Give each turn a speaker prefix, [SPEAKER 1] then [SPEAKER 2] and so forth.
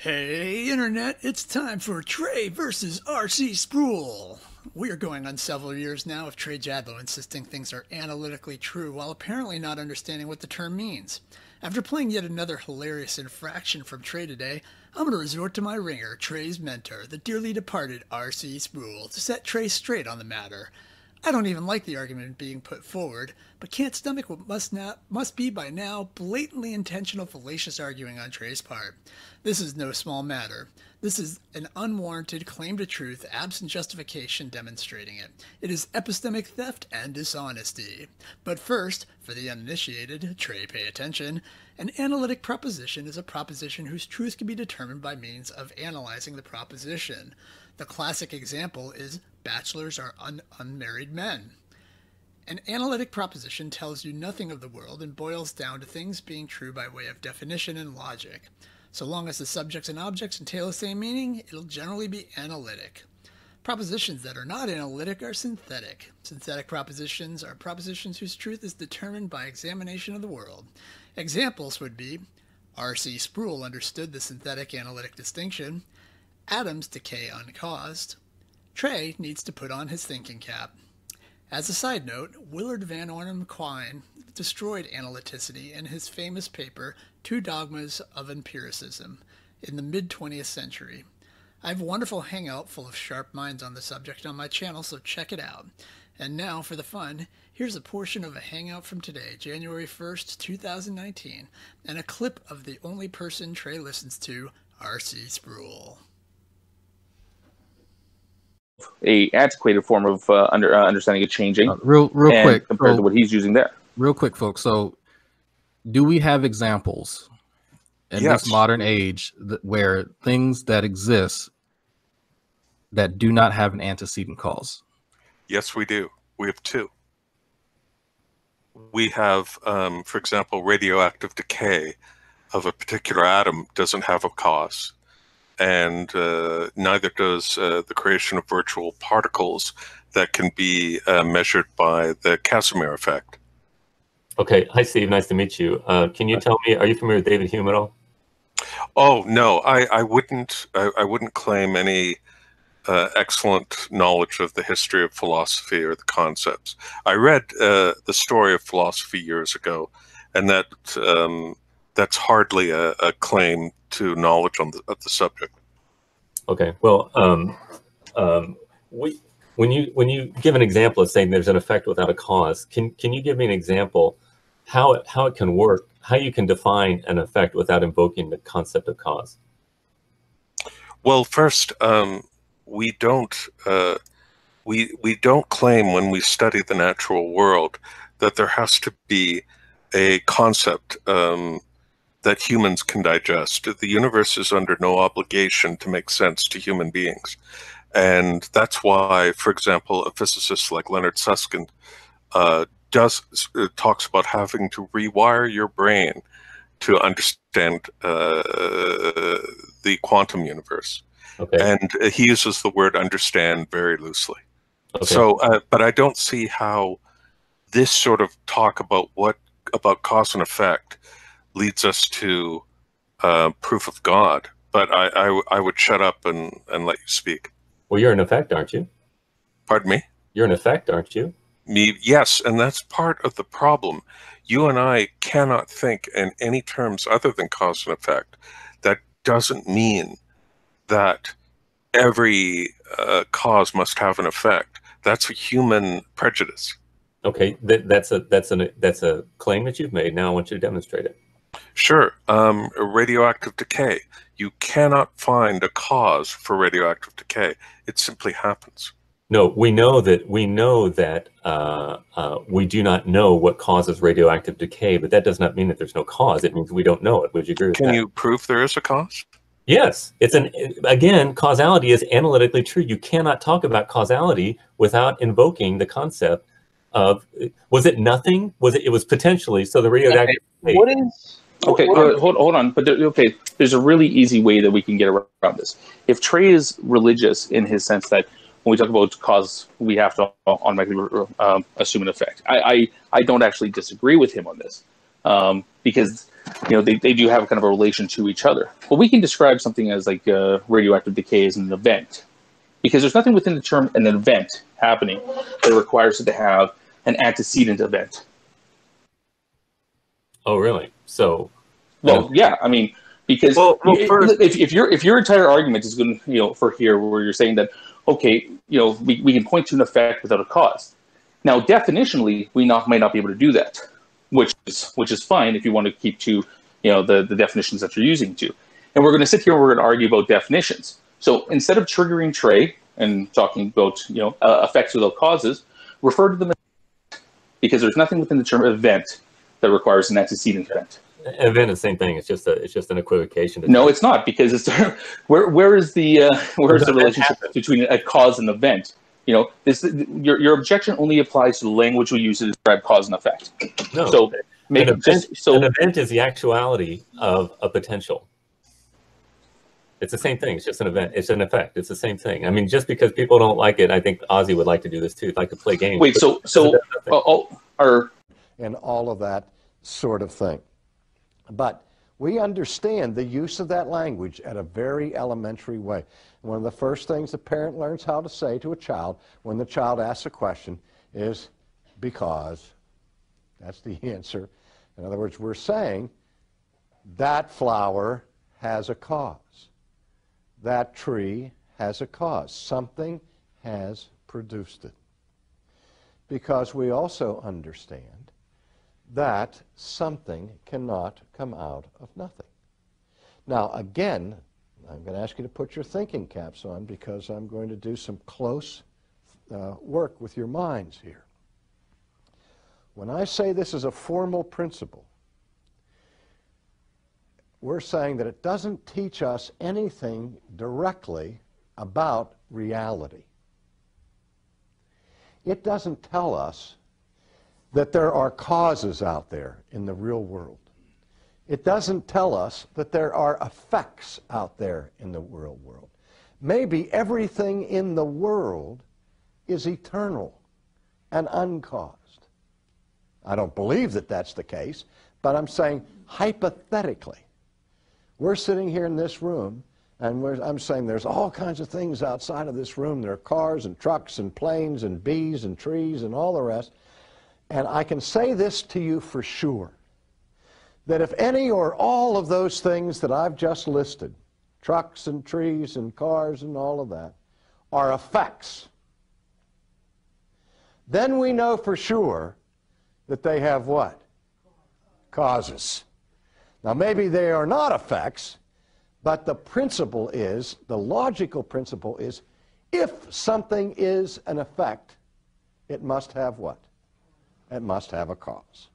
[SPEAKER 1] Hey Internet, it's time for Trey versus RC Sproul. We are going on several years now of Trey Jadlow insisting things are analytically true while apparently not understanding what the term means. After playing yet another hilarious infraction from Trey today, I'm going to resort to my ringer, Trey's mentor, the dearly departed RC Sproul, to set Trey straight on the matter. I don't even like the argument being put forward, but can't stomach what must be by now blatantly intentional fallacious arguing on Trey's part. This is no small matter. This is an unwarranted claim to truth absent justification demonstrating it. It is epistemic theft and dishonesty. But first, for the uninitiated, Trey, pay attention. An analytic proposition is a proposition whose truth can be determined by means of analyzing the proposition. The classic example is bachelors are unmarried men. An analytic proposition tells you nothing of the world and boils down to things being true by way of definition and logic. So long as the subjects and objects entail the same meaning, it'll generally be analytic. Propositions that are not analytic are synthetic. Synthetic propositions are propositions whose truth is determined by examination of the world. Examples would be R.C. Sproul understood the synthetic analytic distinction, atoms decay uncaused, Trey needs to put on his thinking cap. As a side note, Willard Van Orman Quine destroyed analyticity in his famous paper, Two Dogmas of Empiricism, in the mid-20th century. I have a wonderful hangout full of sharp minds on the subject on my channel, so check it out. And now, for the fun, here's a portion of a hangout from today, January 1st, 2019, and a clip of the only person Trey listens to, R.C. Sproul.
[SPEAKER 2] A antiquated form of understanding of changing.
[SPEAKER 3] Real quick,
[SPEAKER 2] compared to what he's using there.
[SPEAKER 3] Real quick, folks. So, do we have examples in this modern age where things that exist that do not have an antecedent cause?
[SPEAKER 4] Yes, we do. We have two. We have, for example, radioactive decay of a particular atom doesn't have a cause. And neither does the creation of virtual particles that can be measured by the Casimir effect.
[SPEAKER 5] Okay. Hi, Steve. Nice to meet you. Can you tell me, are you familiar with David Hume at all?
[SPEAKER 4] Oh, no, I wouldn't claim any excellent knowledge of the history of philosophy or the concepts. I read the story of philosophy years ago, and that's hardly a claim to knowledge of the subject.
[SPEAKER 5] Okay. Well, when you give an example of saying there's an effect without a cause, can you give me an example how it can work, how you can define an effect without invoking the concept of cause?
[SPEAKER 4] Well, first, we don't claim when we study the natural world that there has to be a concept that humans can digest. The universe is under no obligation to make sense to human beings. And that's why, for example, a physicist like Leonard Susskind talks about having to rewire your brain to understand the quantum universe.
[SPEAKER 5] Okay.
[SPEAKER 4] And he uses the word understand very loosely.
[SPEAKER 5] Okay.
[SPEAKER 4] So, but I don't see how this sort of talk about cause and effect leads us to proof of God. But I would shut up and let you speak.
[SPEAKER 5] Well, you're an effect, aren't you?
[SPEAKER 4] Pardon me?
[SPEAKER 5] You're an effect, aren't you?
[SPEAKER 4] Me, yes, and that's part of the problem. You and I cannot think in any terms other than cause and effect. That doesn't mean that every cause must have an effect. That's a human prejudice.
[SPEAKER 5] Okay, that's a claim that you've made. Now I want you to demonstrate it.
[SPEAKER 4] Sure. Radioactive decay. You cannot find a cause for radioactive decay. It simply happens.
[SPEAKER 5] No, we know that we do not know what causes radioactive decay, but that does not mean that there's no cause. It means we don't know it. Would you agree with that?
[SPEAKER 4] Can you prove there is a cause?
[SPEAKER 5] Yes. Again, causality is analytically true. You cannot talk about causality without invoking the concept of, was it nothing? It was potentially, so the radioactive decay.
[SPEAKER 2] What is... Okay, hold on. But there's a really easy way that we can get around this. If Trey is religious in his sense that when we talk about cause, we have to automatically assume an effect. I don't actually disagree with him on this, because they do have kind of a relation to each other. Well, we can describe something as like radioactive decay as an event, because there's nothing within the term an event happening that requires it to have an antecedent event.
[SPEAKER 5] Oh, really? So,
[SPEAKER 2] well, yeah, I mean, because if your entire argument is going to, for here, where you're saying that, okay, we can point to an effect without a cause. Now, definitionally, we might not be able to do that, which is fine if you want to keep to, the definitions that you're using to. And we're going to sit here and we're going to argue about definitions. So instead of triggering Trey and talking about, effects without causes, refer to them as, because there's nothing within the term event that requires an antecedent event.
[SPEAKER 5] Event is the same thing. It's just an equivocation.
[SPEAKER 2] No, it's not, because it's where is the relationship between a cause and event? Your objection only applies to the language we use to describe cause and effect.
[SPEAKER 5] No,
[SPEAKER 2] so
[SPEAKER 5] an event is the actuality of a potential. It's the same thing. It's just an event. It's an effect. It's the same thing. I mean, just because people don't like it, I think Ozzy would like to do this too. He'd like to play games.
[SPEAKER 2] Wait,
[SPEAKER 6] and all of that sort of thing. But we understand the use of that language at a very elementary way. One of the first things a parent learns how to say to a child when the child asks a question is because. That's the answer. In other words, we're saying that flower has a cause. That tree has a cause. Something has produced it. Because we also understand that something cannot come out of nothing. Now, again, I'm going to ask you to put your thinking caps on, because I'm going to do some close work with your minds here. When I say this is a formal principle, we're saying that it doesn't teach us anything directly about reality. It doesn't tell us that there are causes out there in the real world. It doesn't tell us that there are effects out there in the real world. Maybe everything in the world is eternal and uncaused. I don't believe that that's the case, but I'm saying hypothetically. We're sitting here in this room, and I'm saying there's all kinds of things outside of this room. There are cars and trucks and planes and bees and trees and all the rest. And I can say this to you for sure, that if any or all of those things that I've just listed, trucks and trees and cars and all of that, are effects, then we know for sure that they have what? Causes. Now, maybe they are not effects, but the principle is, the logical principle is, if something is an effect, it must have what? It must have a cause.